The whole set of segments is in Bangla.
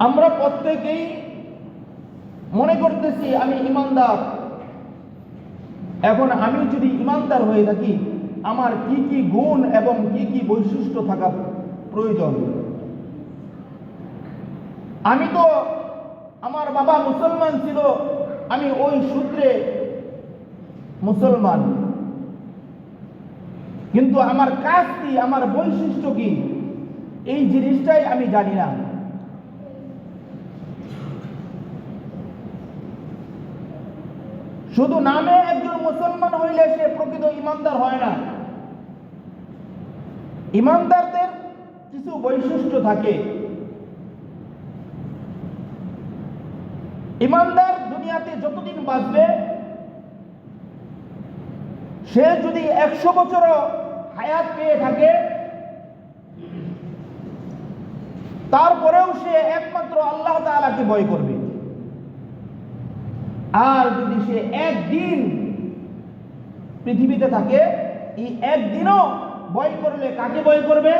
আমরা প্রত্যেকেই মনে করতেছি আমি ইমানদার। এখন আমি যদি ইমানদার হয়ে থাকি, আমার কি কি গুণ এবং কি কি বৈশিষ্ট্য থাকা প্রয়োজন? আমি তো, আমার বাবা মুসলমান ছিল, আমি ওই সূত্রে মুসলমান, কিন্তু আমার কাজ কি, আমার বৈশিষ্ট্য কি, এই জিনিসটাই আমি জানি না। শুধু নামে একজন মুসলমান হইলে সে প্রকৃত ইমানদার হয় না। ইমানদারদের কিছু বৈশিষ্ট্য থাকে। ইমানদার দুনিয়াতে যতদিন বাঁচবে, সে যদি 100 বছরও হায়াত পেয়ে থাকে, তারপরেও সে একমাত্র আল্লাহ তাআলাকে ভয় করবে। আর যদি সে একদিন পৃথিবীতে থাকে, এই একদিনও ভয় করলে কাকে ভয় করবে?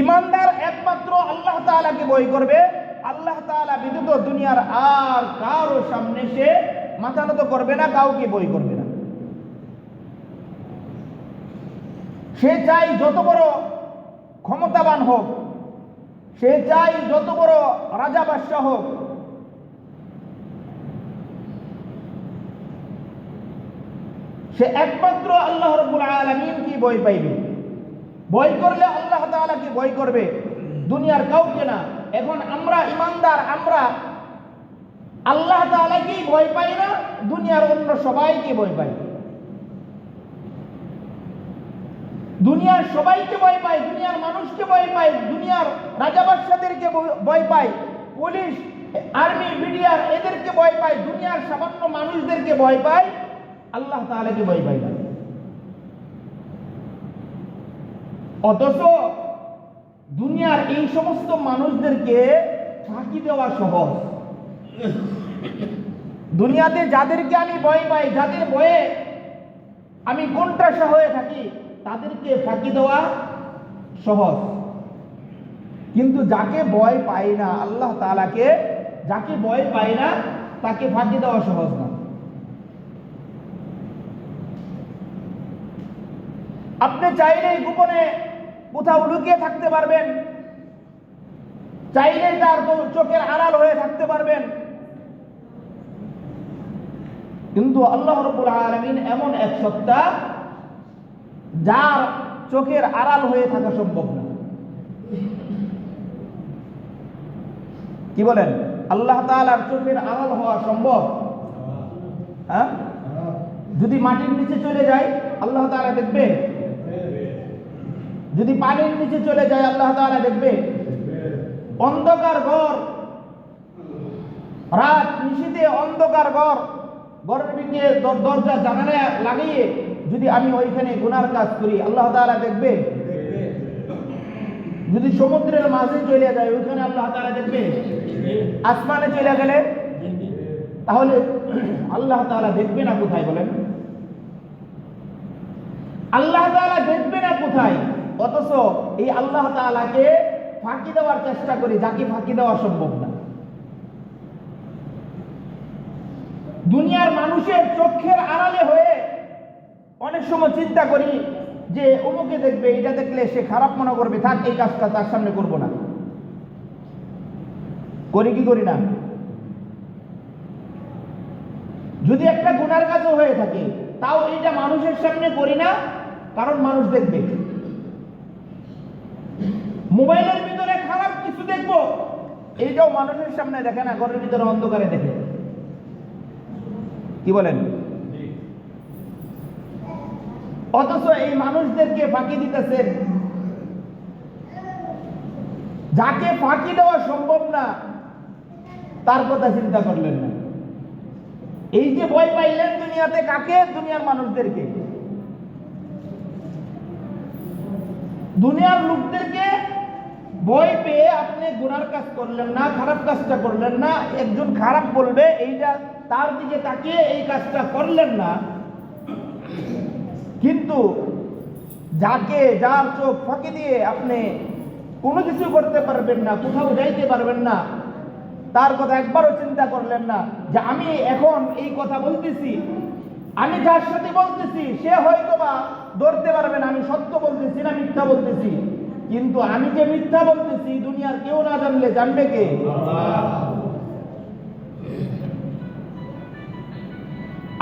ইমানদার একমাত্র আল্লাহ তাআলাকে ভয় করবে। আল্লাহ তাআলা ব্যতীত দুনিয়ার আর কারো সামনে সে মাথা নত করবে না, কাউকে ভয় করবে না। সে চাই যত বড় ক্ষমতাবান হোক, সে চাই যত বড় রাজা বাদশাহ হোক, সে একমাত্র আল্লাহ রাব্বুল আলামিনকে ভয় পাইবে। ভয় করলে আল্লাহ তাআলাকে ভয় করবে, দুনিয়ার কাউকে না। এখন আমরা ইমানদার, আমরা আল্লাহ তাআলাকেই ভয় পাই না, দুনিয়ার অন্য সবাইকে ভয় পাই। দুনিয়ার সবাইকে ভয় পাই, দুনিয়ার মানুষকে ভয় পাই, দুনিয়ার রাজা বাদশাদেরকে ভয় পাই, পুলিশ, আর্মি, বিডিআর এদেরকে ভয় পাই, দুনিয়ার সামান্য মানুষদেরকে ভয় পাই, আল্লাহ তাআলাকে ভয় পাই না। অথচ দুনিয়ার এই সমস্ত মানুষদেরকে ফাঁকি দেওয়া সহজ। দুনিয়াতে যাদেরকে আমি ভয় পাই, যাদের ভয়ে আমি কোণঠাসা হয়ে থাকি, তাদেরকে ফাঁকি দেওয়া সহজ। কিন্তু যাকে ভয় পাই না, আল্লাহ তাআলাকে যাকে ভয় পাই না, তাকে ফাঁকি দেওয়া সহজ না। আপনি চাইলেই গোপনে কোথাও লুকিয়ে থাকতে পারবেন, চাইলেই তার চোখের আড়াল হয়ে থাকতে পারবেন, কিন্তু আল্লাহ রাব্বুল আলামিন এমন এক সত্তা যার চোখের আড়াল হয়ে থাকা সম্ভব না। কি বলেন? আল্লাহ তাআলার চোখের আড়াল হওয়া সম্ভব? হ্যাঁ? যদি মাটির নিচে চলে যায়, আল্লাহ তাআলা দেখবে? যদি পানির নিচে চলে যায়, আল্লাহ তাআলা দেখবে? অন্ধকার ঘর, রাত নিশীথে অন্ধকার ঘর, ঘরের ভিতরে দরজা জানালা লাগিয়ে যদি আমি ওইখানে গুনার কাজ করি, আল্লাহ তাআলা দেখবে? যদি সমুদ্রের মাঝে চলে যায়, ওইখানে আল্লাহ তাআলা দেখবে? আসমানে চলে গেলে তাহলে আল্লাহ তাআলা দেখবে না কোথায় বলেন? আল্লাহ তাআলা দেখবে না কোথায়? অথচ এই আল্লাহ তাআলাকে ফাঁকি দেওয়ার চেষ্টা করি, যাকে ফাঁকি দেওয়া সম্ভব না। দুনিয়ার মানুষের চোখের আড়ালে হয়ে অনেক সময় চিন্তা করি যে অমুকে দেখবে, এটা দেখলে সে খারাপ মনে করবে, থাক এই কাজটা তার সামনে করব না। করি কি করি না? যদি একটা গুনার কাজও হয়ে থাকে, তাও এইটা মানুষের সামনে করি না, কারণ মানুষ দেখবে। মোবাইলের ভিতরে খারাপ কিছু দেখবো, এইটাও মানুষের সামনে দেখে না, ঘরের ভিতরে অন্ধকারে দেখে। কি বলেন? অথচ এই মানুষদেরকে ফাঁকি দিতেছেন। যাকে ফাঁকি দেওয়া সম্ভব না, তার কথা চিন্তা করলেন না। এই যে ভয় পাইলেন দুনিয়াতে কাকে? দুনিয়ার মানুষদেরকে, দুনিয়ার লোকদেরকে ভয় পেয়ে আপনি গুনার কাজ করলেন না, খারাপ কাজটা করলেন না। একজন খারাপ বলবে, এইটা তার দিকে তাকিয়ে এই কাজটা করলেন না। কিন্তু যার চোখ ফাঁকি দিয়ে আপনি কোনো কিছু করতে পারবেন না, কোথাও যাইতে পারবেন না, তার কথা একবারও চিন্তা করলেন না যে আমি এখন এই কথা বলতেছি, আমি যার সাথে বলতেছি সে হয়তো বা ধরতে পারবে না আমি সত্য বলতেছি না মিথ্যা বলতেছি, কিন্তু আমি যে মিথ্যা বলতেছি দুনিয়ার কেউ না জানলে জানবে কে?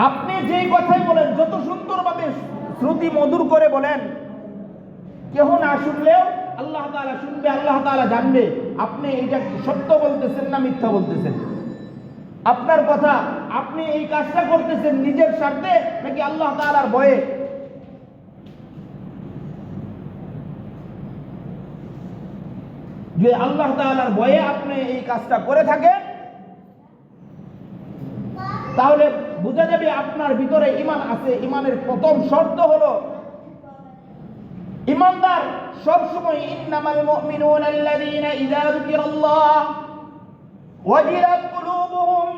আপনি যেই কথাই বলেন, যত সুন্দরভাবে শ্রুতি মধুর করে বলেন, কেউ না শুনলেও আল্লাহ তাআলা শুনবে, আল্লাহ তাআলা জানবে আপনি এটা সত্য বলতেছেন না মিথ্যা বলতেছেন। আপনার কথা, আপনি এই কাজটা করতেছেন নিজের স্বার্থে নাকি আল্লাহ তাআলার ভয়ে? যে আল্লাহ তাআলার ভয়ে আপনি এই কাজটা করে থাকেন, তাহলে বোঝা যাবে আপনার ভিতরে ঈমান আছে। ঈমানের প্রথম শর্ত হলো ঈমানদার সব সময় ইন্নামাল মুমিনুনা আল্লাযীনা ইযা যুকিরাল্লাহ ওয়াজিলাত কুলুবুহুম।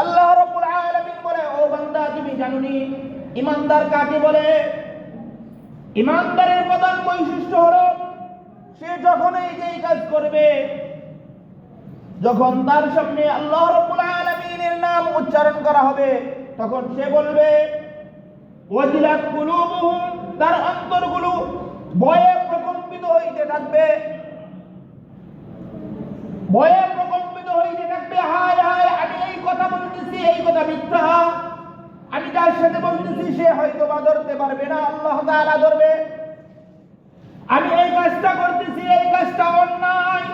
আল্লাহ রাব্বুল আলামিন বলে, ও বান্দা তুমি জানোনি ঈমানদার কাকে বলে? ঈমানদারের প্রধান বৈশিষ্ট্য হলো সে যখনই যেই কাজ করবে, যখন তার সামনে আল্লাহ রাব্বুল আলামিনের নাম উচ্চারণ করা হবে, তখন সে বলবে ওয়াজিলাত কুলুবুহুম, তার অন্তরগুলো ভয়ে প্রকম্পিত হইতে থাকবে, ভয়ে প্রকম্পিত হইতে থাকবে। হায় হায়, আমি এই কথা বলতেছি, এই কথা মিথ্যা, আমি যার সাথে বলতেছি সে হয়তো বা ধরতে পারবে না, আল্লাহ তাআলা ধরবে। আমি এই কাজটা করতেছি, এই কাজটা অন্যায়,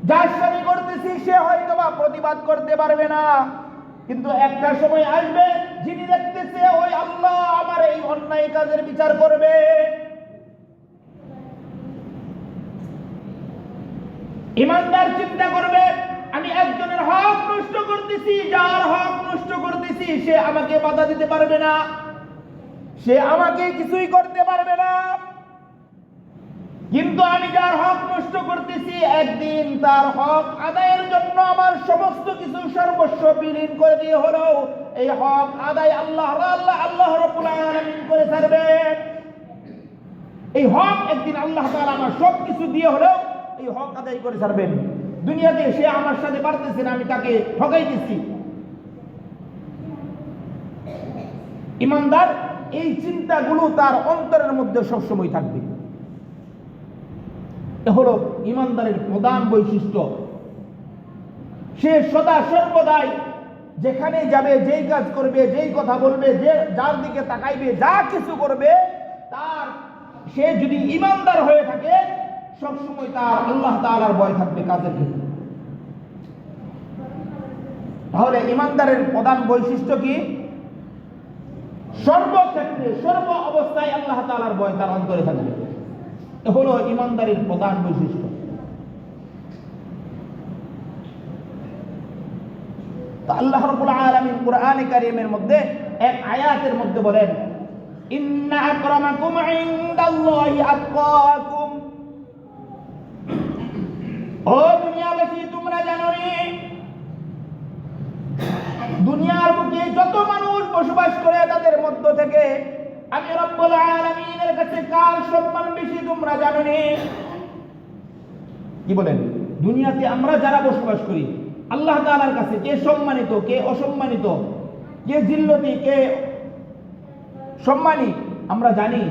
যার সাথে করতেছি সে হয়তো বা প্রতিবাদ করতে পারবে না, কিন্তু একটা সময় আসবে যিনি দেখতেছে ওই আল্লাহ আমার এই অন্যায় কাজের বিচার করবে। ঈমানদার চিন্তা করবে আমি একজনের হক নষ্ট করতেছি, যার হক নষ্ট করতেছি সে আমাকে বাধা দিতে পারবে না, সে আমাকে কিছুই করতে পারবে না, কিন্তু আমি যার হক নষ্ট করতেছি একদিন তার হক আদায়ের জন্য আমার সমস্ত কিছু সর্বস্ব বিলীন করে দিয়ে হলেও এই হক আদায় আল্লাহ রাব্বুল আলামিন করে ছাড়বে। এই হক একদিন আল্লাহ তাআলা আমার সব কিছু দিয়ে হলেও এই হক আদায় করে ছাড়বেন। দুনিয়াতে সে আমার সাথে পারতেছে না, আমি তাকে ঠকাইতেছি। ঈমানদার এই চিন্তাগুলো তার অন্তরের মধ্যে সবসময় থাকবে। এ হলো ঈমানদারের প্রধান বৈশিষ্ট্য। সে সদা সর্বদাই যেখানে যাবে, যেই কাজ করবে, যেই কথা বলবে, যে যার দিকে তাকাইবে, যা কিছু করবে, তার সে যদি ঈমানদার হয়ে থাকে সবসময় তার আল্লাহ তাআলার ভয় থাকবে কাজের ক্ষেত্রে। তাহলে ঈমানদারের প্রধান বৈশিষ্ট্য কি? সর্বক্ষেত্রে সর্ব অবস্থায় আল্লাহ তাআলার ভয় তার অন্তরে থাকবে। এ হলো ঈমানদারের প্রধান বৈশিষ্ট্য। তো আল্লাহ রাব্বুল আলামিন কুরআনে কারীমের মধ্যে এক আয়াতের মধ্যে বলেন, ইন্না আকরামাকুম ইনদাল্লাহি আতকাকুম। ও দুনিয়াবাসী, তোমরা জানো নি দুনিয়ার বুকে যত মানুষ বসবাস করে তাদের মধ্য থেকে আমি রব্বুল আলামিনের কাছে কার সম্মান বেশি তোমরা জানো নি? কি বলেন? দুনিয়াতে আমরা যারা বসবাস করি আল্লাহ তাআলার কাছে কে সম্মানিত, কে অসম্মানিত, কে জিল্লতি, কে সম্মানী আমরা জানি।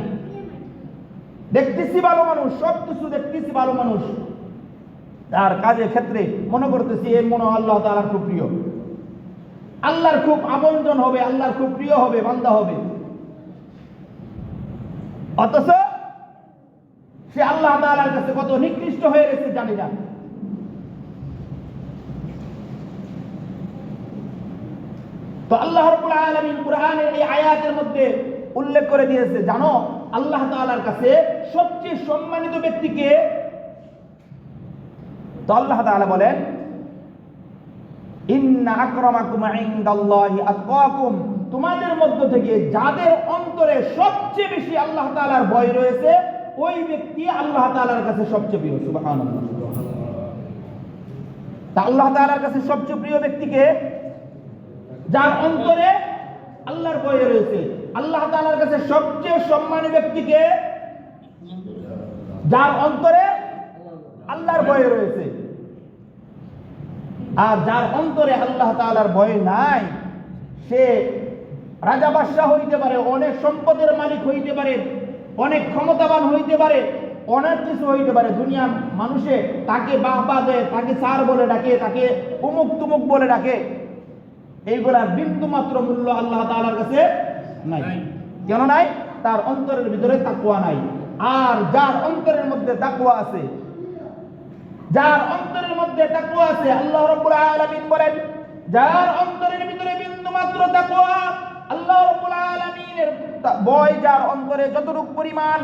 দেখতেছি ভালো মানুষ, সব কিছু দেখতেছি ভালো মানুষ, তার কাজের ক্ষেত্রে মনে করতেছি এর মনে আল্লাহ তাআলার খুব প্রিয়, আল্লাহর খুব আপনজন হবে, আল্লাহর খুব প্রিয় হবে, বান্দা হবে। অথচ সে আল্লাহ তাআলার কাছে কত নিকৃষ্ট হয়ে গেছে জানি না। তো আল্লাহ রাব্বুল আলামিন কুরআনের এই আয়াতের মধ্যে উল্লেখ করে দিয়েছে, জানো আল্লাহ তাআলার কাছে সবচেয়ে সম্মানিত ব্যক্তি কে? তো আল্লাহ তাআলা বলেন, ইন্না আকরামাকুম ইনদাল্লাহি আতকাকুম। তোমাদের মধ্য থেকে যাদের অন্তরে সবচেয়ে বেশি আল্লাহ তাআলার ভয় রয়েছে ওই ব্যক্তি আল্লাহ তাআলার কাছে সবচেয়ে প্রিয়। সুবহানাল্লাহ। তা আল্লাহ তাআলার কাছে সবচেয়ে প্রিয় ব্যক্তিকে যার অন্তরে আল্লাহর ভয় রয়েছে। আল্লাহ তাআলার কাছে সবচেয়ে সম্মানী ব্যক্তিকে যার অন্তরে আল্লাহর ভয় রয়েছে। আর যার অন্তরে আল্লাহ তাআলার ভয় নাই, সে রাজা বাদশাহ হইতে পারে, অনেক সম্পদের মালিক হইতে পারে, অনেক ক্ষমতাবান হইতে পারে, অনেক কিছু হইতে পারে। দুনিয়ার মানুষে তাকে বাহবা দেয়, তাকে স্যার বলে ডাকে, তাকে উমুক তুমুক বলে ডাকে, এইগুলার বিন্দু মাত্র মূল্য আল্লাহ তাআলার কাছে নাই। কেন নাই? তার অন্তরের ভিতরে তাকওয়া নাই। আর যার অন্তরের মধ্যে তাকওয়া আছে, যার অন্তরের মধ্যে তাকওয়া আছে, আল্লাহ রাব্বুল আলামিন বলেন, যার অন্তরের ভিতরে বিন্দু মাত্র তাকওয়া, আল্লাহ রাব্বুল আলামিনের ভয় যার অন্তরে যতটুকু পরিমাণ,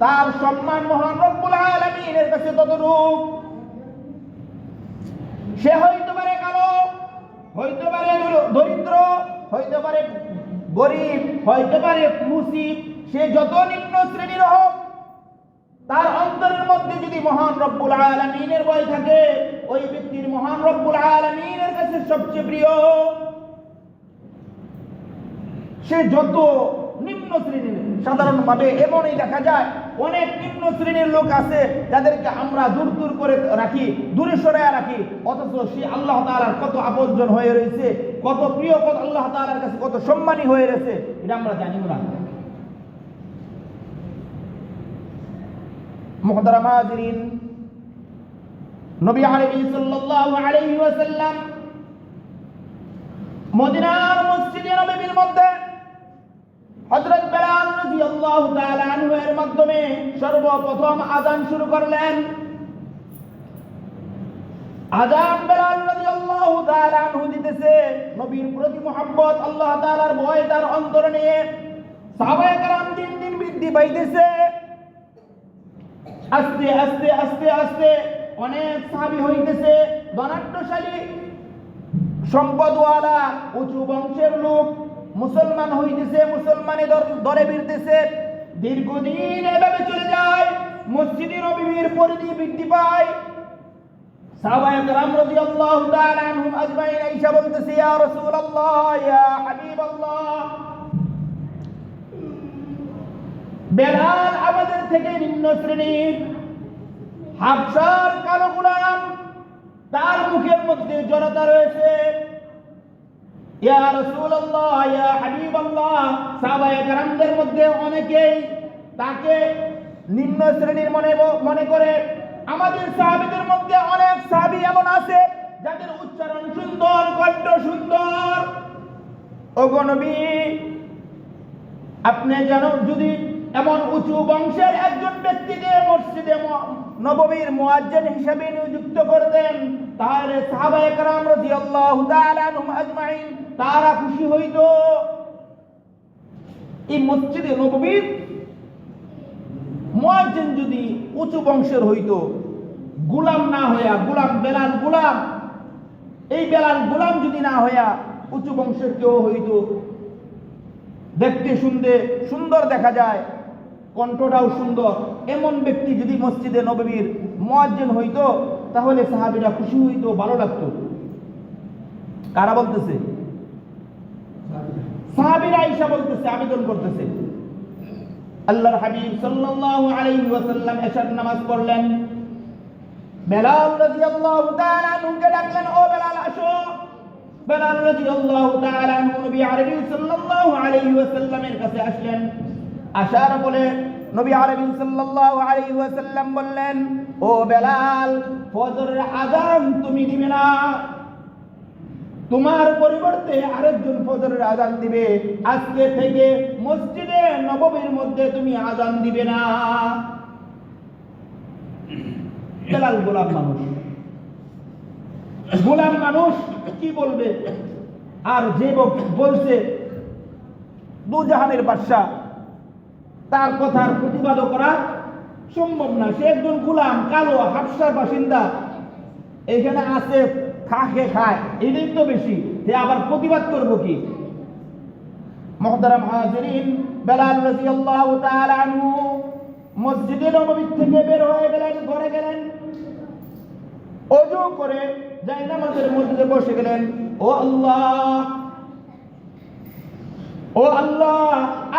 তার সম্মান মহান রব্বুল আলামিনের কাছে ততটুকু। সে হইতে পারে কালো, হইতে পারে দরিদ্র, হইতে পারে গরিব, হইতে পারে মুসিব, সে যত নিম্ন শ্রেণীর হোক, তার অন্তরের মধ্যে যদি মহান রব্বুল আলামিনের ভয় থাকে, ওই ব্যক্তির মহান রব্বুল আলামিনের কাছে সবচেয়ে প্রিয়। সে যত নিম্ন শ্রেণীর, সাধারণভাবে এমনই দেখা যায় অনেক নিম্ন শ্রেণীর লোক আছে যাদেরকে আমরা দূর দূর করে রাখি, দূরে সরাইয়া রাখি, অথচ সে আল্লাহ তাআলার কত আপনজন হয়ে রয়েছে, কত প্রিয়, কত আল্লাহ তাআলার কাছে কত সম্মানী হয়ে রয়েছে, এটা আমরা জানিও না। মুহতারাম হাজিরিন, নবী আলাইহিস সাল্লাল্লাহু আলাইহি ওয়াসাল্লাম মদিনার মসজিদে নববীর মধ্যে হযরত বেলাল রাদিয়াল্লাহু তাআলা আনহু এর মাধ্যমে সর্বপ্রথম আযান শুরু করলেন। আযান বেলাল রাদিয়াল্লাহু তাআলা আনহু দিতেছে, নবীর প্রতি মুহাব্বত, আল্লাহ তাআলার ভয় তার অন্তরে নিয়ে সাহাবায়ে কেরাম দিন দিন বৃদ্ধি পাইতেছে। আস্তে আস্তে আস্তে আস্তে অনেক সাহাবী হইতেছে, ধনাঢ্যশালী, সম্পদওয়ালা, উঁচু বংশের লোক মুসলমান হইতেছে, মুসলমানের দরে ভিড়তেছে। দীর্ঘদিন এভাবে চলে যায়, মসজিদে নববীর পরিধি বৃদ্ধি পায়। সাহাবায়ে কেরাম রাদিয়াল্লাহু তাআলা আনহুম আজমাইন আয়েশা বলতেছে, ইয়া রাসূলুল্লাহ, ইয়া হাবিবাল্লাহ, বেলাল আমাদের থেকে নিম্ন শ্রেণীর, হাবশার কালো গোলাম, তার মুখের মধ্যে জড়তা রয়েছে। ইয়া রাসূলুল্লাহ, ইয়া হাবিবাল্লাহ, সাহাবায়ে কেরামদের মধ্যে অনেকেই তাকে নিম্ন শ্রেণীর মনে করে। আমাদের সাহাবীদের মধ্যে অনেক সাহাবী এমন আছে যাদের উচ্চারণ সুন্দর, কণ্ঠ সুন্দর। ওগো নবী, আপনি যেন যদি এমন উঁচু বংশের একজন ব্যক্তিকে মসজিদে নববীর মুয়াজ্জিন হিসেবে নিযুক্ত করে দেন, তাহলে সাহাবায়ে কেরাম রাদিয়াল্লাহু তাআলা আনহুম আজমাইন তারা খুশি হইতো। এই মসজিদে নববীর মুয়াজ্জিন যদি উঁচু বংশের হইতো, গোলাম না হইয়া, গোলাম বেলাল গোলাম, এই বেলাল গোলাম যদি না হইয়া উঁচু বংশের কেউ হইতো, দেখতে শুনতে সুন্দর দেখা যায়, কণ্ঠটাও সুন্দর, এমন ব্যক্তি যদি মসজিদে নববীর মুয়াজ্জিন হইতো, তাহলে সাহাবীরা খুশি হইতো, ভালো লাগতো। কারা বলতেছে? সাহাবীরা আয়েশা বলতেছে, আবেদন করতেছে। আল্লাহর হাবিব সাল্লাল্লাহু আলাইহি ওয়াসাল্লাম এশার নামাজ পড়লেন। বেলাল রাদিয়াল্লাহু তাআলা আনহুকে ডাকলেন, ও বেলাল আসো। বেলাল রাদিয়াল্লাহু তাআলা আনহু নবী আরবি সাল্লাল্লাহু আলাইহি ওয়াসাল্লামের কাছে আসলেন। আসার বলে নবী আরবি সাল্লাল্লাহু আলাইহি ওয়াসাল্লাম বললেন, ও বেলাল, ফজরের আযান তুমি দিবে না, তোমার পরিবর্তে আরেকজন ফজরের আযান দিবে। আজকে থেকে মসজিদে নববীর মধ্যে তুমি আযান দিবে না। বেলাল গোলাম মানুষ, গোলাম মানুষ কি বলবে? আর যে বলছে দু জাহানের বাদশা, তার কথার প্রতিবাদ করা সম্ভব না। সে একজন গোলাম, কালো, হাবশার বাসিন্দা, এখানে আছে, খাকে খায়, এটাই তো বেশি, সে আবার প্রতিবাদ করবো কি? মুহতারাম হাজিরিন, বেলাল রাদিয়াল্লাহু তাআলা আনহু মসজিদে নববী থেকে বের হয়ে গেলেন, ঘরে গেলেন, ওযু করে জায়নামাজের মধ্যে বসে গেলেন। ও আল্লাহ, ও ও আল্লাহ,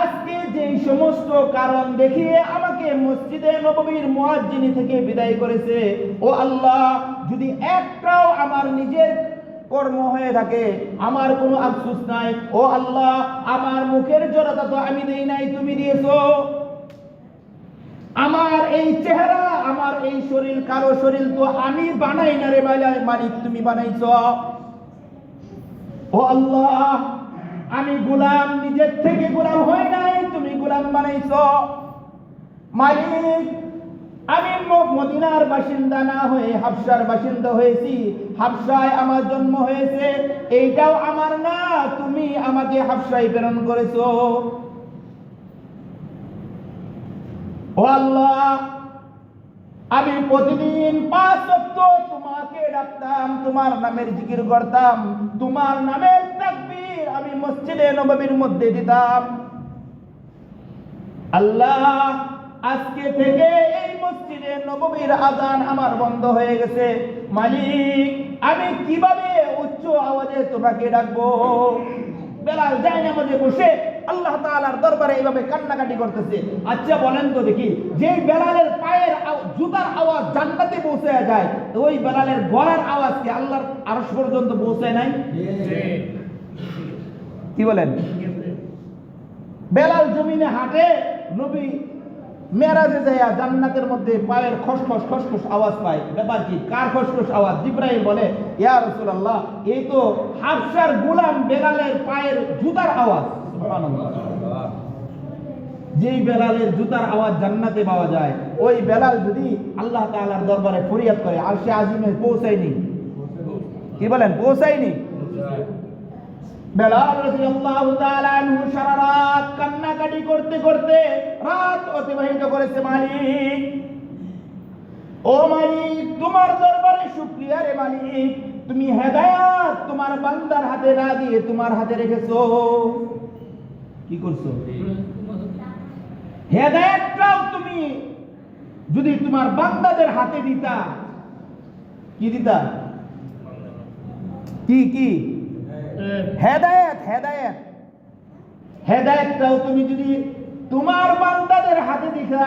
আজকে যে সমস্ত কারণ দেখিয়ে আমাকে মসজিদে নববীর মুয়াজ্জিন থেকে বিদায় করেছে, ও আল্লাহ, যদি একটাও আমার নিজের কর্ম হয়ে থাকে, আমার কোনো আফসোস নাই। ও আল্লাহ, আমার মুখের জড়তা তো আমি দেই নাই, তুমি দিয়েছো। আমার এই চেহারা, আমার এই শরীর, কালো শরীর তো আমি বানাই না রে মালিক, তুমি বানাইছো। ও আল্লাহ, আমি গোলাম, নিজের থেকে গোলাম হয় নাই, তুমি গোলাম বানাইছো। মালিক, আমি মদিনার বাসিন্দা না হয়ে হাবশার বাসিন্দা হয়েছি। হাবশায় আমার জন্ম হয়েছে, এইটাও আমার না, তুমি আমাকে হাবশায় প্রেরণ করেছো। ও আল্লাহ, আমি প্রতিদিন 5 ওয়াক্ত তোমাকে ডাকতাম, তোমার নামের জিকির করতাম, তোমার নামের তাকবীর আমি মসজিদে নববীর মধ্যে দিতাম। আল্লাহ, আজকে থেকে এই মসজিদে নববীর আযান আমার বন্ধ হয়ে গেছে। মালিক, আমি কিভাবে উচ্চ আওয়াজে তোমাকে ডাকবো? বেলাল যায় নামাজে বসে আল্লাহ তাআলার দরবারে এইভাবে কান্নাকাটি করতেছে। আচ্ছা বলেন তো দেখি, যে বেলালের পায়ের জুতার আওয়াজ জান্নাতে পৌঁছে যায়, ওই বেলালের গলার আওয়াজ কি আল্লাহর আরশ পর্যন্ত পৌঁছায় নাই? কি বলেন? বেলাল জমিনে হাঁটে, নবী মেরাজে যায় জান্নাতের মধ্যে পায়ের খসখস খসখস আওয়াজ পায়। ব্যাপার কি? কার খসখস আওয়াজ? জিবরাইল বলে, ইয়া রাসূলুল্লাহ, এই তো হাবশার গোলাম বেলালের পায়ের জুতার আওয়াজ। সুবহানাল্লাহ। যেই বেলালের জুতার আওয়াজ জান্নাতে পাওয়া যায়, ওই বেলাল যদি আল্লাহ তাআলার দরবারে ফরিয়াদ করে, আরশে আজিমে পৌঁছায়নি? কি বলেন? পৌঁছায়নি? বেলাল রাদিয়াল্লাহু তাআলা আনহু সারা রাত কান্নাকাটি করতে করতে রাত অতিবাহিত করেছে। মালিক, ও মালিক, তোমার দরবারে শুকরিয়া রে মালিক, তুমি হেদায়েত তোমার বান্দার হাতে না দিয়ে তোমার হাতে রেখেছো। কি করছো? হেদায়েতটাও তুমি যদি তোমার বান্দাদের হাতে দিতা, কি দিতা? কি কি? হেদায়েত। হেদায়েত হেদায়েতটাও তুমি যদি তোমার বান্দাদের হাতে দিতা,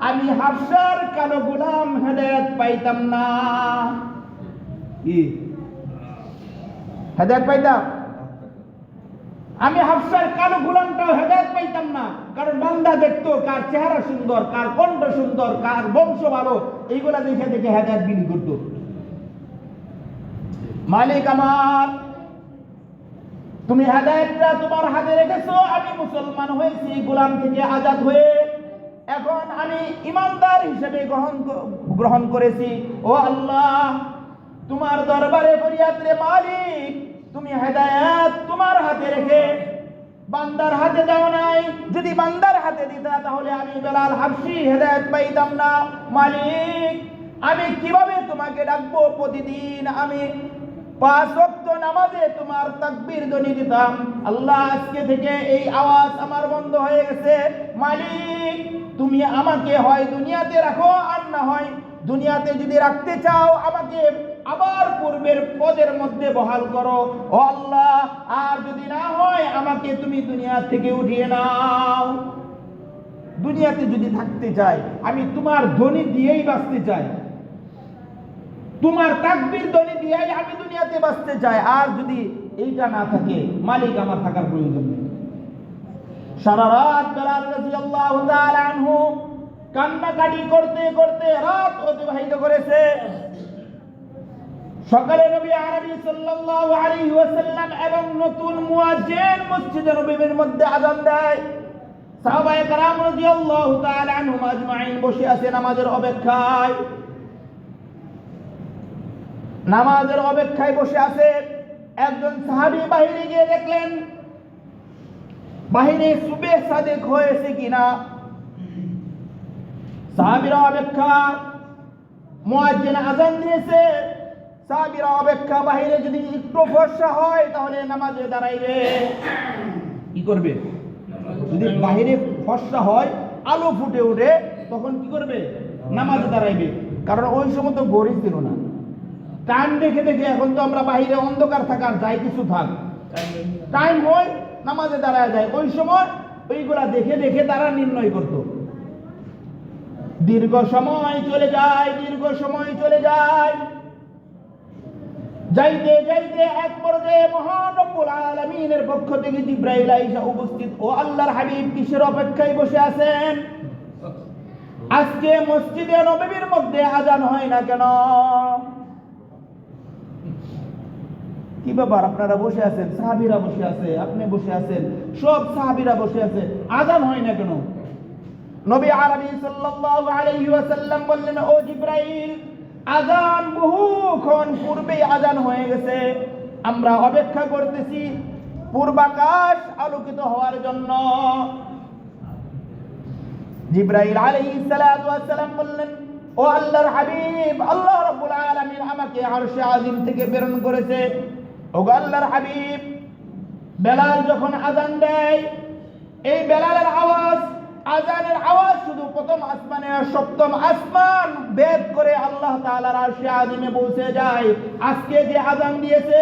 আমি হাবশার কালো গোলাম হেদায়েত পাইতাম না। কি হেদায়েত পাইতাম? আমি হাবশার কালো গোলামটাও হেদায়েত পাইতাম না। কারণ বান্দা দেখতো কার চেহারা সুন্দর, কার কণ্ঠ সুন্দর, কার বংশ ভালো, এইগুলা দেখে দেখে হেদায়েত বিলি করতো। মালিক আমার, তুমি হেদায়েতটা তোমার হাতে রেখেছো, আমি মুসলমান হয়েছি গোলাম থেকে আজাদ হয়ে, এখন আমি ইমানদার হিসেবে গ্রহণ করেছি। ও আল্লাহ, তোমার দরবারে ফরিয়াদ রে মালিক, তুমি হেদায়েত তোমার হাতে রেখে বান্দার হাতে দাও নাই। যদি বান্দার হাতে দিতা, তাহলে আমি বেলাল হাবশী হেদায়েত পাইতাম না। মালিক, আমি কিভাবে তোমাকে ডাকবো? প্রতিদিন আমি 5 ওয়াক্ত নামাজে তোমার তাকবীর ধ্বনি দিতাম। আল্লাহ, আজকে থেকে এই আওয়াজ আমার বন্ধ হয়ে গেছে। মালিক, তুমি আমাকে হয় দুনিয়াতে রাখো, আর না হয় দুনিয়াতে যদি রাখতে চাও আমাকে আবার পূর্বের পদের মধ্যে বহাল করো। ও আল্লাহ, আর যদি না হয় আমাকে তুমি দুনিয়া থেকে উঠিয়ে নাও। দুনিয়াতে যদি থাকতে চাই, আমি তোমার ধ্বনি দিয়েই বাঁচতে চাই, তোমার তাকবীর ধ্বনি দিয়েই আমি দুনিয়াতে বাঁচতে চাই। আর যদি এইটা না থাকে, মালিক, আমার থাকার প্রয়োজন নেই। সারা রাত বেলাল রাদিয়াল্লাহু তাআলা আনহু কান্নাকাটি করতে করতে রাত অতিবাহিত করেছে। সকালে নবী আরবি সাল্লাল্লাহু আলাইহি ওয়াসাল্লাম এবং নতুন মুয়াজ্জিন মসজিদে নববীর মধ্যে আযান দেয়। সাহাবায়ে কেরাম রাদিয়াল্লাহু তাআলা আনহুম আজমাইন বসে আছে নামাজের অপেক্ষায়। নামাজের অপেক্ষায় বসে আছে। একজন সাহাবী বাহিরে গিয়ে দেখলেন বাহিরে সুবহ সাদেক হয়েছে কিনা। সাহাবীরা অপেক্ষা, মুয়াজ্জিন আযান দিয়েছে, সাহাবীরা অপেক্ষা, বাহিরে যদি একটু ফর্সা হয় তাহলে নামাজে দাঁড়াইবে। কি করবে? যদি বাহিরে ফর্সা হয়, আলো ফুটে ওঠে, তখন কি করবে? নামাজে দাঁড়াইবে। কারণ ওই সময় তো ঘড়ি ছিল না, টাইম দেখে দেখে। এখন তো আমরা বাহিরে অন্ধকার থাকার যাই কিছু থাক, টাইম হয় নামাজে দাঁড়ায় যায়, ওই সময় ওইগুলা দেখে দেখে তারা নির্ণয় করত। দীর্ঘ সময় চলে যায়, যাইতে যাইতে এক পর্যায়ে মহান রব্বুল আলামিনের পক্ষ থেকে জিবরাইল আইসা উপস্থিত। ও আল্লাহর হাবিব, কিসের অপেক্ষায় বসে আছেন? আজকে মসজিদে নববীর মধ্যে আজান হয় না কেন? কি ব্যাপার, আপনারা বসে আছেন, সাহাবীরা বসে আছে, আপনি বসে আছেন, সব সাহাবীরা বসে আছে, আজান হয় না কেন? নবী আরবি সাল্লাল্লাহু আলাইহি ওয়াসাল্লাম বললেন, ও জিবরাইল, আজান বহুক্ষণ পূর্বেই আজান হয়ে গেছে, আমরা অপেক্ষা করতেছি পূর্বাকাশ আলোকিত হওয়ার জন্য। জিবরাইল আলাইহিস সালাতু ওয়াস সালাম বললেন, ও আল্লাহর হাবিব, আল্লাহ রাব্বুল আলামিন আমাকে আরশে আজিম থেকে প্রেরণ করেছে। ও আল্লাহর হাবিব, বেলাল যখন আজান দেয়, এই বেলালের আওয়াজ, আজানের আওয়াজ শুধু প্রথম আসমানে, সপ্তম আসমান ভেদ করে আল্লাহ তাআলার আরশে আজিমে পৌঁছে যায়। আজকে যে আজান দিয়েছে,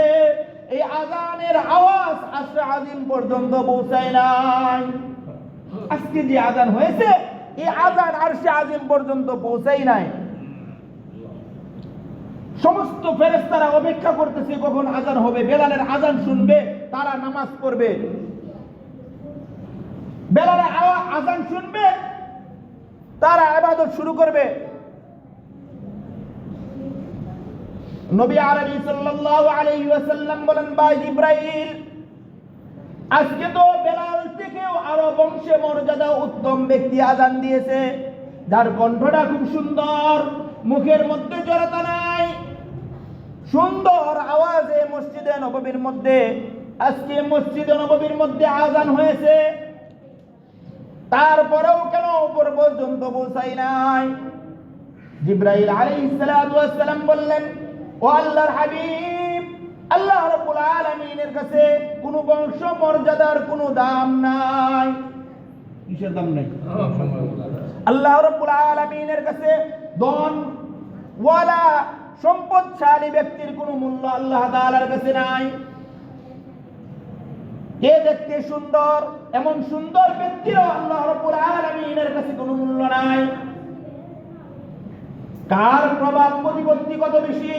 এই আজানের আওয়াজ আরশে আজিম পর্যন্ত পৌঁছায় নাই। আজকে যে আজান হয়েছে, এই আজান আরশে আজিম পর্যন্ত পৌঁছায় নাই। সমস্ত ফেরেশতারা অপেক্ষা করতেছে কখন আজান হবে, বেলালের আজান শুনবে, তারা নামাজ পড়বে। বেলালের আজান শুনবে, তারা ইবাদত শুরু করবে। নবী আরবি সাল্লাল্লাহু আলাইহি ওয়াসাল্লাম বলেন, ভাই জিবরাইল, আজকে তো বেলাল থেকেও আরো বংশে মর্যাদা উত্তম ব্যক্তি আজান দিয়েছে, যার কণ্ঠটা খুব সুন্দর, মুখের মধ্যে জড়তা নাই, সুন্দর আওয়াজে মসজিদে নববীর মধ্যে, আজকে মসজিদে নববীর মধ্যে আজান হয়েছে, তারপরেও কেন উপর পর্যন্ত পৌঁছায় নাই? জিবরাইল আলাইহিস সালাতু ওয়াস সালাম বললেন, ও আল্লাহর হাবিব, আল্লাহ রাব্বুল আলামিনের কাছে কোনো বংশ মর্যাদার কোনো দাম নাই। কিসের দাম নাই? আল্লাহ রাব্বুল আলামিনের কাছে ধন ওয়ালা সম্পদশালী ব্যক্তির কোনো মূল্য আল্লাহ তাআলার কাছে নাই। কে দেখতে সুন্দর, এমন সুন্দর ব্যক্তিরও আল্লাহ রাব্বুল আলামিনের কাছে কোনো মূল্য নাই। কার প্রভাব প্রতিপত্তি কত বেশি,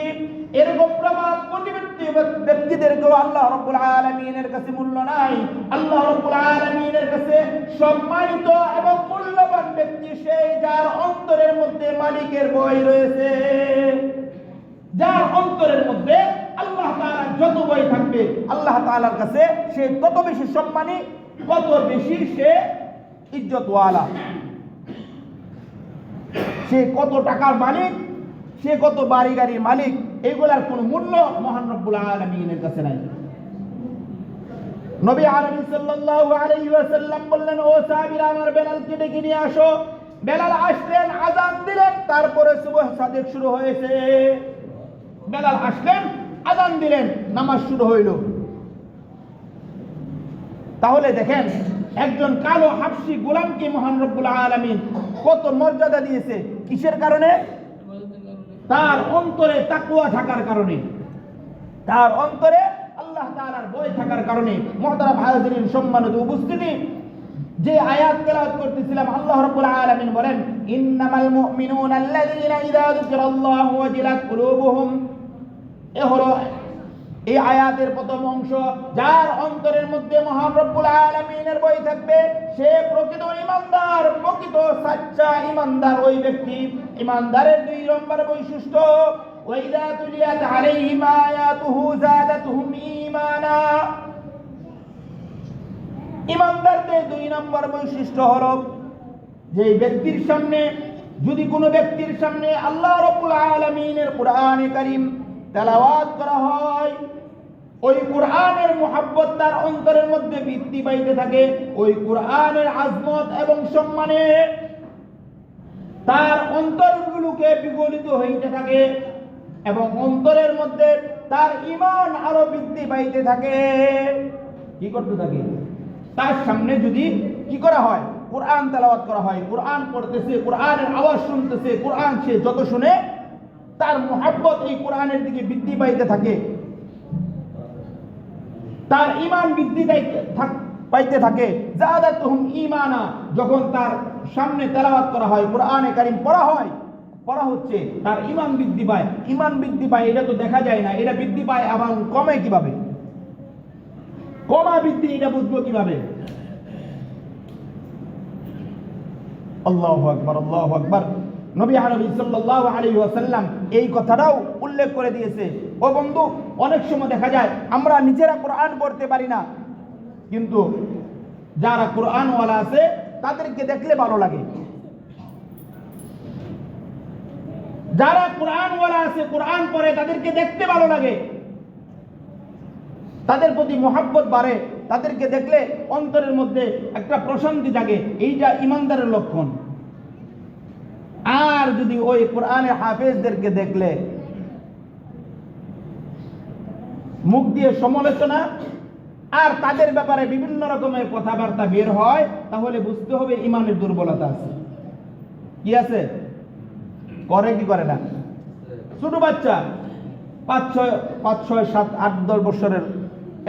এরকম প্রভাব প্রতিপত্তি ব্যক্তিদেরকেও আল্লাহ রাব্বুল আলামিনের কাছে মূল্য নাই। আল্লাহ রাব্বুল আলামিনের কাছে সম্মানিত এবং মূল্যবান ব্যক্তি সেই, যার অন্তরের মধ্যে মালিকের ভয় রয়েছে, যার অন্তরের মধ্যে আল্লাহ তাআলার যত ভয় থাকবে, আল্লাহ তাআলার কাছে সে তত বেশি সম্মানী, কত বেশি সে ইজ্জতওয়ালা, সে কত টাকার মালিক, সে কত বাড়ি গাড়ির মালিক, এগুলার কোনো মূল্য মহান রব্বুল আলামিনের কাছে নাই। নবী আরবি সাল্লাল্লাহু আলাইহি ওয়াসাল্লাম বললেন, ও সাহাবীরা, আমার বেলালকে ডেকে নিয়ে আসো। বেলাল আসলেন, আজান দিলেন, তারপরে সুবহ সাদেক শুরু হয়েছে। বেলাল আসলেন, আজান দিলেন, নামাজ শুরু হইল। তাহলে দেখেন, একজন কালো হাবশী গোলামকে মহান রব্বুল আলামিন কত মর্যাদা দিয়েছে, কিসের কারণে? তার অন্তরে তাকওয়া থাকার কারণে, তার অন্তরে আল্লাহ তাআলার ভয় থাকার কারণে। মুহতারাম হাজিরিন, সম্মানিত উপস্থিতি, যে আয়াত তেলাওয়াত করতেছিলাম, আল্লাহ রাব্বুল আলামিন বলেন, ইন্নামাল মুমিনুনা আল্লাযীনা ইযা যুকিরাল্লাহু ওয়াজিলাত কুলুবুহুম। এ হলো এই আয়াতের প্রথম অংশ। যার অন্তরের মধ্যে মহান রব্বুল আলামিনের ভয় থাকবে, সে প্রকৃত ঈমানদার, প্রকৃত সচ্চা ঈমানদার ওই ব্যক্তি। ঈমানদারের দুই নম্বর বৈশিষ্ট্য, ওয়াইদা তুলিয়াত আলাইহিম আয়াতুহু যাদাতুহুম ঈমানা। ঈমানদারদের দুই নম্বর বৈশিষ্ট্য হলো, যে ব্যক্তির সামনে, যদি কোনো ব্যক্তির সামনে আল্লাহ রাব্বুল আলামিনের কোরআনে কারীম তেলাওয়াত করা হয়, ওই কোরআনের মুহাব্বত তার অন্তরের মধ্যে বৃদ্ধি পাইতে থাকে, ওই কোরআনের আজমত এবং সম্মানে তার অন্তরগুলোকে বিগলিত হইতে থাকে, এবং অন্তরের মধ্যে তার ঈমান আরো বৃদ্ধি পাইতে থাকে। কি করতে থাকে? তার সামনে যদি কি করা হয়, কোরআন তেলাওয়াত করা হয়, কোরআন পড়তেছে, কোরআনের আওয়াজ শুনতেছে, কোরআন সে যত শুনে, তার মুহাব্বত এই কোরআনের দিকে বৃদ্ধি পাইতে থাকে, তার ঈমান বৃদ্ধি পাইতে থাকে। যাদাতুহুম ঈমানা, যখন তার সামনে তেলাওয়াত করা হয়, কোরআনে কারীম পড়া হচ্ছে, তার ঈমান বৃদ্ধি পায়। ঈমান বৃদ্ধি পায় এটা তো দেখা যায় না, এটা বৃদ্ধি পায় আবার কমে কিভাবে? কমা বৃদ্ধি এটা বুঝবো কিভাবে? আল্লাহু আকবার, আল্লাহু আকবার। নবী সাল্লাল্লাহু আলাইহি ওয়াসাল্লাম এই কথাটাও উল্লেখ করে দিয়েছে। ও বন্ধু, অনেক সময় দেখা যায় আমরা নিজেরা কোরআন পড়তে পারি না, কিন্তু যারা কোরআনওয়ালা আছে তাদেরকে দেখলে ভালো লাগে। যারা কোরআনওয়ালা আছে, কোরআন পড়ে, তাদেরকে দেখতে ভালো লাগে, তাদের প্রতি মহব্বত বাড়ে, তাদেরকে দেখলে অন্তরের মধ্যে একটা প্রশান্তি জাগে। এইটা ইমানদারের লক্ষণ। আর যদি ওই কোরআনের হাফেজদেরকে দেখলে মুখ দিয়ে সমালোচনা আর তাদের ব্যাপারে বিভিন্ন রকমের কথাবার্তা বের হয়, তাহলে বুঝতে হবে ইমানের দুর্বলতা আছে। কি আছে? করে কি করে না? ছোট বাচ্চা 5, 6, 7, 8, 10 বছরের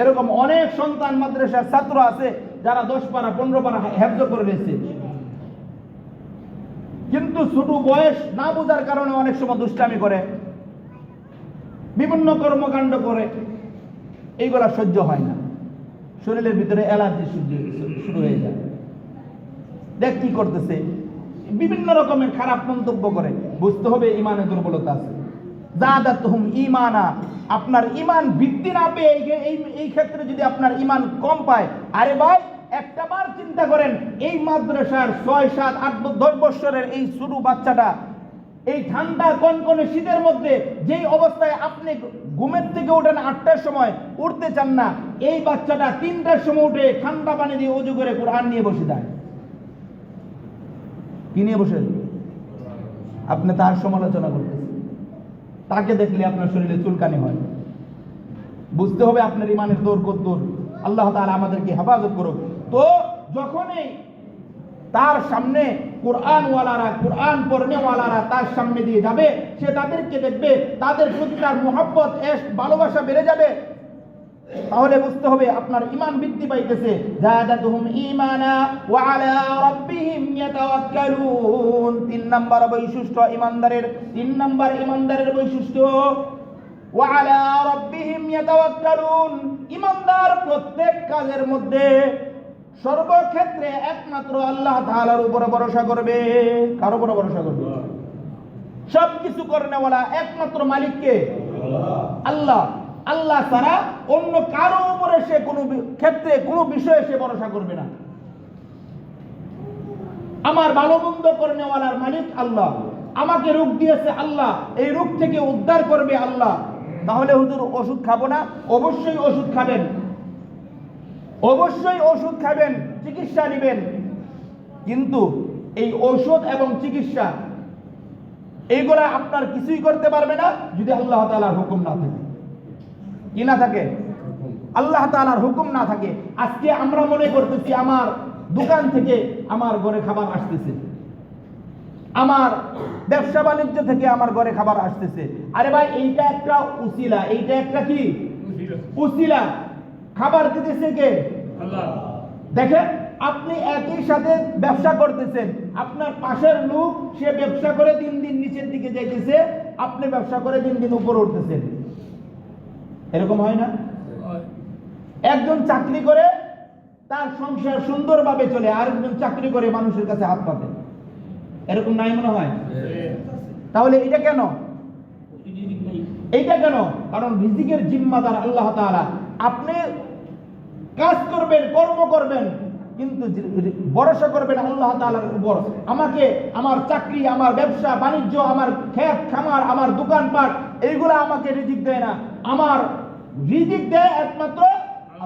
এরকম অনেক সন্তান মাদ্রাসার ছাত্র আছে যারা 10 পারা 15 পারা হেফজ করে নিয়েছে, কিন্তু ছোট বয়স না বোঝার কারণে অনেক সময় দুষ্টামি করে, বিভিন্ন কর্মকাণ্ড করে, এইগুলা সহ্য হয় না, শরীরের ভিতরে অ্যালার্জি শুরু হয়ে যায়। দেখ কি করতেছে, বিভিন্ন রকমের খারাপ মন্তব্য করে, বুঝতে হবে ইমানের দুর্বলতা আছে। যাদাতুহুম ঈমানা, আপনার ঈমান বৃদ্ধি না পেয়ে এই ক্ষেত্রে যদি আপনার ঈমান কম পায়, আরে ভাই একটা বার চিন্তা করেন, এই মাদ্রাসার 6, 7, 8, 10 বছরের এই ছোট বাচ্চাটা এই ঠান্ডা কনকনে শীতের মধ্যে যেই অবস্থায় আপনি ঘুমের থেকে ওঠেন 8টার সময়, উঠতে চান না, এই বাচ্চাটা 3টার সময় উঠে ঠান্ডা পানি দিয়ে ওযু করে কোরআন নিয়ে বসে যায়। কি নিয়ে বসে? আপনি তার সমালোচনা করতেছেন, তাকে দেখলে আপনার শরীরে চুলকানি হয়। বুঝতে হবে আপনার ইমানের দৌড় কদ্দুর। আল্লাহ তাআলা আমাদেরকে হেফাজত করুক। তো যখনই তার সামনে কোরআনওয়ালারা, কোরআন পড়নেওয়ালারা তার সামনে দিয়ে যাবে, সে তাদেরকে দেখবে, তাদের প্রতি তার মুহাব্বত, ইশক, ভালোবাসা বেড়ে যাবে, তাহলে বুঝতে হবে আপনার ঈমান বৃদ্ধি পাইতেছে। যাদাতুহুম ঈমানা ওয়া আলা রাব্বিহিম ইয়াতাওয়াক্কালুন। 3 নাম্বার বৈশিষ্ট্য ঈমানদারের, 3 নাম্বার ঈমানদারের বৈশিষ্ট্য, ওয়া আলা রাব্বিহিম ইয়াতাওয়াক্কালুন। ঈমানদার প্রত্যেক কাজের মধ্যে সর্বক্ষেত্রে একমাত্র আল্লাহ তাআলার উপরে ভরসা করবে। কার উপরে ভরসা করবে? সবকিছু করনেওয়ালা একমাত্র মালিককে আল্লাহ। আল্লাহ ছাড়া অন্য কারো উপরে সে কোনো ক্ষেত্রে কোনো বিষয়ে সে ভরসা করবে না। আমার ভালো মন্দ করনেওয়ালার মালিক আল্লাহ, আমাকে রোগ দিয়েছে আল্লাহ, এই রোগ থেকে উদ্ধার করবে আল্লাহ। তাহলে হুজুর ওষুধ খাবো না? অবশ্যই ওষুধ খাবেন, অবশ্যই ওষুধ খাবেন, চিকিৎসা নেবেন, কিন্তু এই ওষুধ এবং চিকিৎসা এইগুলা আপনার কিছুই করতে পারবে না যদি আল্লাহ তাআলার হুকুম না থাকে। কি না থাকে? আল্লাহ তাআলার হুকুম না থাকে। আজকে আমরা মনে করতেছি আমার দোকান থেকে আমার ঘরে খাবার আসতেছে, আমার ব্যবসা বাণিজ্য থেকে আমার ঘরে খাবার আসতেছে। আরে ভাই, এইটা একটা উসিলা, এইটা একটা কি উসিলা। খাবার দিতেছে কে? আল্লাহ। দেখেন, আপনি একই সাথে ব্যবসা করতেছেন, আপনার পাশের লোক সে ব্যবসা করে দিন দিন নিচের দিকে যাইতেছে, আপনি ব্যবসা করে দিন দিন উপরে উঠতেছেন। এরকম হয় না? একজন চাকরি করে তার সংসার সুন্দরভাবে চলে, আরেকজন চাকরি করে মানুষের কাছে হাত পাতে। এরকম নাই মনে হয়? তাহলে এটা কেন? এইটা কেন? কারণ রিজিকের জিম্মাদার আল্লাহ তাআলা। আপনি কাজ করবেন, কর্ম করবেন, কিন্তু ভরসা করবেন আল্লাহ তাআলার উপর। আমাকে আমার চাকরি, আমার ব্যবসা বাণিজ্য, আমার ক্ষেত খামার, আমার দোকানপাট, এইগুলা আমাকে রিজিক দেয় না, আমার রিজিক দেয় একমাত্র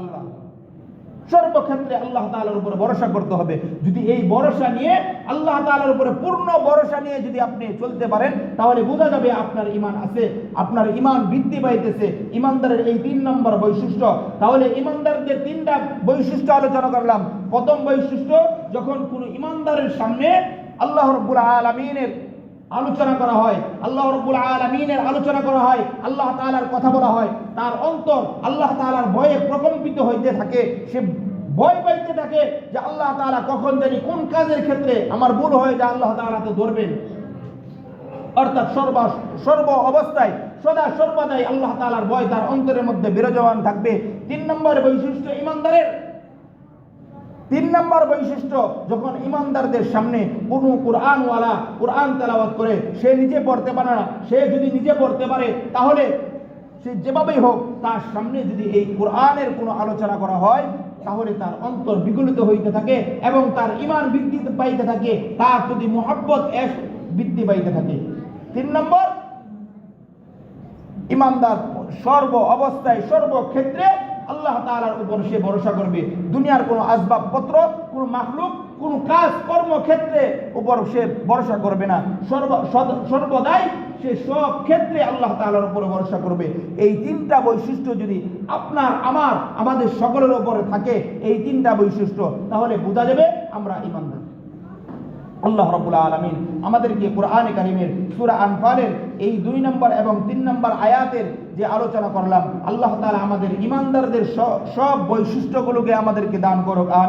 আল্লাহ। সর্বক্ষেত্রে আল্লাহ তাআলার উপরে ভরসা করতে হবে। যদি এই ভরসা নিয়ে, আল্লাহ তাআলার উপরে পূর্ণ ভরসা নিয়ে যদি আপনি চলতে পারেন, তাহলে বোঝা যাবে আপনার ঈমান আছে, আপনার ঈমান বৃদ্ধি পাইতেছে। ঈমানদারের এই 3 নম্বর বৈশিষ্ট্য। তাহলে ঈমানদারদের 3টা বৈশিষ্ট্য আলোচনা করলাম। প্রথম বৈশিষ্ট্য, যখন কোনো ঈমানদারের সামনে আল্লাহ রাব্বুল আলামিনের আলোচনা করা হয়, আল্লাহ রাব্বুল আলামিনের আলোচনা করা হয়, আল্লাহ তাআলার কথা বলা হয়, তার অন্তর আল্লাহ তাআলার ভয়ে প্রকম্পিত হইতে থাকে। সে ভয় পাইতে থাকে যে আল্লাহ তাআলা কখন জানি কোন কাজের ক্ষেত্রে আমার ভুল হয়ে যায় আল্লাহ তাআলা তো ধরবেন। অর্থাৎ সর্ব অবস্থায় সদা সর্বদাই আল্লাহ তাআলার ভয় তার অন্তরের মধ্যে বিরাজমান থাকবে। 3 নম্বর বৈশিষ্ট্য ইমানদারের, 3 নম্বর বৈশিষ্ট্য, যখন ইমানদারদের সামনে কোনো কোরআনওয়ালা কোরআন তেলাওয়াত করে, সে নিজে পড়তে পারে না, সে যদি নিজে পড়তে পারে তাহলে সে যেভাবেই হোক তার সামনে যদি এই কোরআনের কোনো আলোচনা করা হয় তাহলে তার অন্তর বিগলিত হইতে থাকে এবং তার ঈমান বৃদ্ধি পাইতে থাকে, তার প্রতি মুহাব্বত বৃদ্ধি পাইতে থাকে। 3 নম্বর, ইমানদার সর্ব অবস্থায় সর্বক্ষেত্রে আল্লাহ তাআলার উপর সে ভরসা করবে। দুনিয়ার কোনো আসবাবপত্র, কোনো মাখলুক, কোনো কাজ কর্মক্ষেত্রে উপর সে ভরসা করবে না। সর্বদাই সে সব ক্ষেত্রে আল্লাহ তাআলার উপর ভরসা করবে। এই 3টা বৈশিষ্ট্য যদি আপনার আমাদের সকলের উপরে থাকে, এই 3টা বৈশিষ্ট্য, তাহলে বোঝা যাবে আমরা ঈমানদার। আল্লাহ রাব্বুল আলামিন আমাদেরকে কোরআনে কারীমের সূরা আনফালের এই 2 নম্বর এবং 3 নম্বর আয়াতের যে আলোচনা করলাম, আল্লাহ তাআলা আমাদের ঈমানদারদের সব বৈশিষ্ট্যগুলোকে আমাদেরকে দান করুক। আমিন।